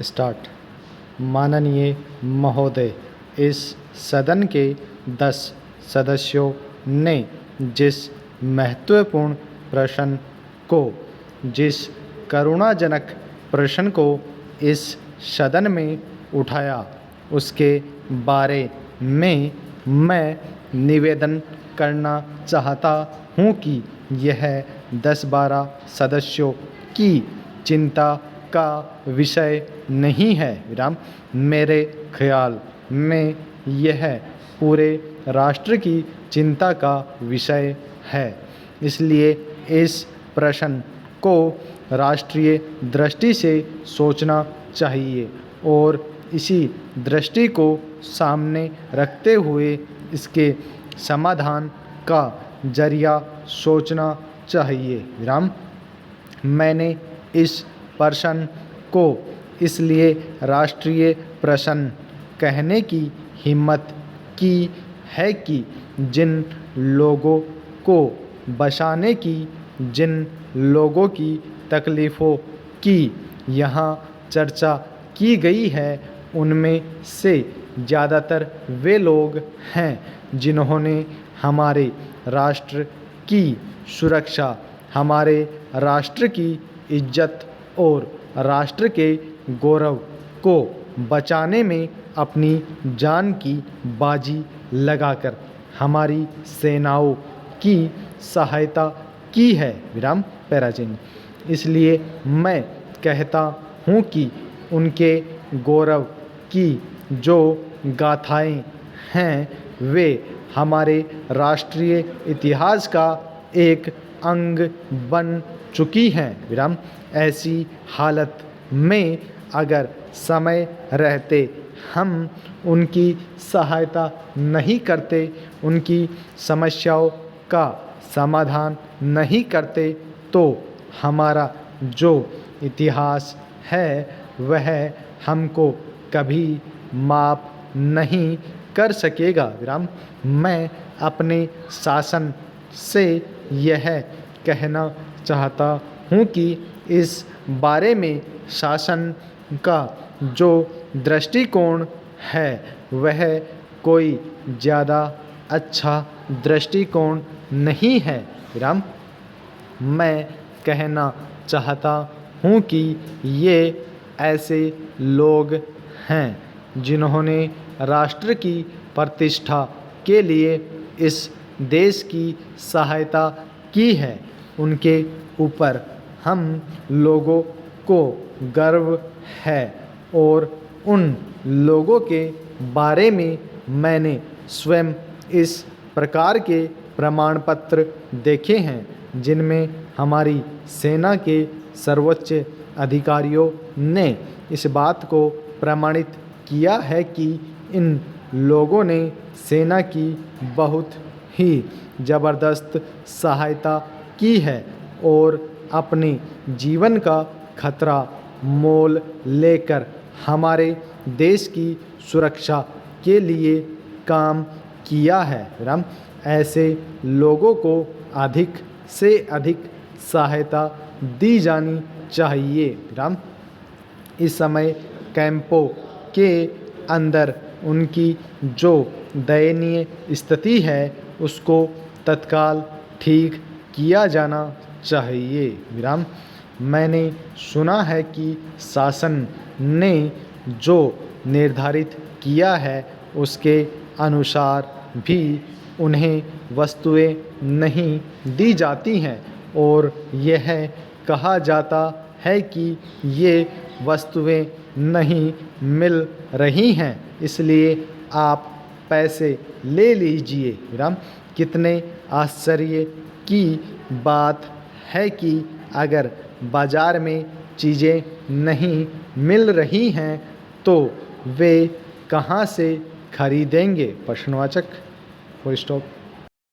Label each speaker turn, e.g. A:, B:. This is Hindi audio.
A: स्टार्ट। माननीय महोदय, इस सदन के 10 सदस्यों ने जिस महत्वपूर्ण प्रश्न को जिस करुणाजनक प्रश्न को इस सदन में उठाया उसके बारे में मैं निवेदन करना चाहता हूँ कि यह 10-12 सदस्यों की चिंता का विषय नहीं है। विराम। मेरे ख्याल में यह पूरे राष्ट्र की चिंता का विषय है। इसलिए इस प्रश्न को राष्ट्रीय दृष्टि से सोचना चाहिए और इसी दृष्टि को सामने रखते हुए इसके समाधान का जरिया सोचना चाहिए। विराम। मैंने इस प्रश्न को इसलिए राष्ट्रीय प्रश्न कहने की हिम्मत की है कि जिन लोगों को बचाने की, जिन लोगों की तकलीफ़ों की यहाँ चर्चा की गई है, उनमें से ज़्यादातर वे लोग हैं जिन्होंने हमारे राष्ट्र की सुरक्षा, हमारे राष्ट्र की इज्जत और राष्ट्र के गौरव को बचाने में अपनी जान की बाजी लगाकर हमारी सेनाओं की सहायता की है। विराम। पैराचिन्ह। इसलिए मैं कहता हूँ कि उनके गौरव की जो गाथाएँ हैं वे हमारे राष्ट्रीय इतिहास का एक अंग बन चुकी हैं। विराम। ऐसी हालत में अगर समय रहते हम उनकी सहायता नहीं करते, उनकी समस्याओं का समाधान नहीं करते, तो हमारा जो इतिहास है वह हमको कभी माफ़ नहीं कर सकेगा। विराम। मैं अपने शासन से यह कहना चाहता हूँ कि इस बारे में शासन का जो दृष्टिकोण है वह कोई ज़्यादा अच्छा दृष्टिकोण नहीं है। विराम। मैं कहना चाहता हूँ कि ये ऐसे लोग हैं जिन्होंने राष्ट्र की प्रतिष्ठा के लिए इस देश की सहायता की है। उनके ऊपर हम लोगों को गर्व है और उन लोगों के बारे में मैंने स्वयं इस प्रकार के प्रमाण पत्र देखे हैं जिनमें हमारी सेना के सर्वोच्च अधिकारियों ने इस बात को प्रमाणित किया है कि इन लोगों ने सेना की बहुत ही ज़बरदस्त सहायता की है और अपने जीवन का खतरा मोल लेकर हमारे देश की सुरक्षा के लिए काम किया है। राम। ऐसे लोगों को अधिक से अधिक सहायता दी जानी चाहिए। राम। इस समय कैंपों के अंदर उनकी जो दयनीय स्थिति है उसको तत्काल ठीक किया जाना चाहिए। विराम। मैंने सुना है कि शासन ने जो निर्धारित किया है उसके अनुसार भी उन्हें वस्तुएं नहीं दी जाती हैं और यह कहा जाता है कि ये वस्तुएं नहीं मिल रही हैं, इसलिए आप पैसे ले लीजिए। विराम। कितने आश्चर्य की बात है कि अगर बाज़ार में चीज़ें नहीं मिल रही हैं तो वे कहाँ से खरीदेंगे। प्रश्नवाचक। Full stop.